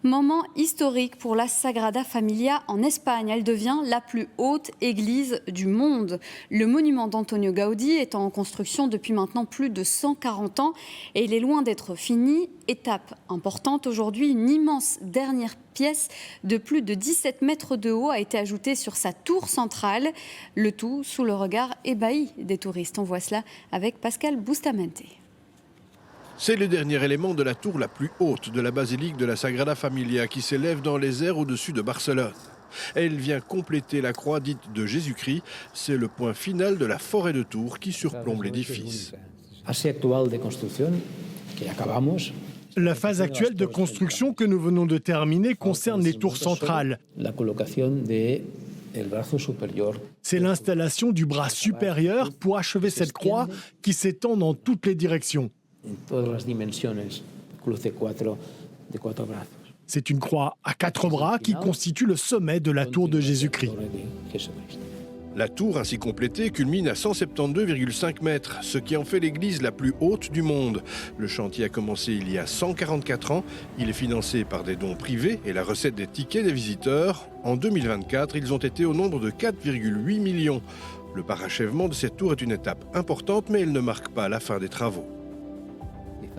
Moment historique pour la Sagrada Familia en Espagne. Elle devient la plus haute église du monde. Le monument d'Antonio Gaudí est en construction depuis maintenant plus de 140 ans et il est loin d'être fini. Étape importante aujourd'hui, une immense dernière pièce de plus de 17 mètres de haut a été ajoutée sur sa tour centrale. Le tout sous le regard ébahi des touristes. On voit cela avec Pascal Bustamante. C'est le dernier élément de la tour la plus haute de la basilique de la Sagrada Familia qui s'élève dans les airs au-dessus de Barcelone. Elle vient compléter la croix dite de Jésus-Christ. C'est le point final de la forêt de tours qui surplombe l'édifice. La phase actuelle de construction que nous venons de terminer concerne les tours centrales. C'est l'installation du bras supérieur pour achever cette croix qui s'étend dans toutes les directions. C'est une croix à 4 bras qui constitue le sommet de la tour de Jésus-Christ. La tour ainsi complétée culmine à 172,5 mètres, ce qui en fait l'église la plus haute du monde. Le chantier a commencé il y a 144 ans. Il est financé par des dons privés et la recette des tickets des visiteurs. En 2024, ils ont été au nombre de 4,8 millions. Le parachèvement de cette tour est une étape importante, mais elle ne marque pas la fin des travaux.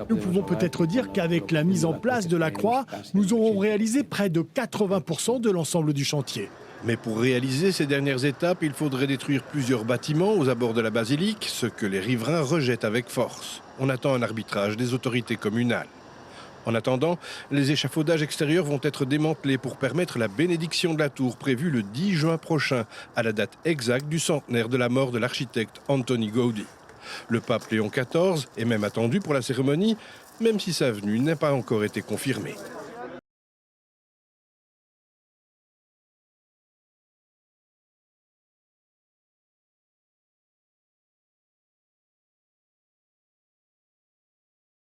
Nous pouvons peut-être dire qu'avec la mise en place de la croix, nous aurons réalisé près de 80% de l'ensemble du chantier. Mais pour réaliser ces dernières étapes, il faudrait détruire plusieurs bâtiments aux abords de la basilique, ce que les riverains rejettent avec force. On attend un arbitrage des autorités communales. En attendant, les échafaudages extérieurs vont être démantelés pour permettre la bénédiction de la tour prévue le 10 juin prochain, à la date exacte du centenaire de la mort de l'architecte Antoni Gaudí. Le pape Léon XIV est même attendu pour la cérémonie, même si sa venue n'a pas encore été confirmée.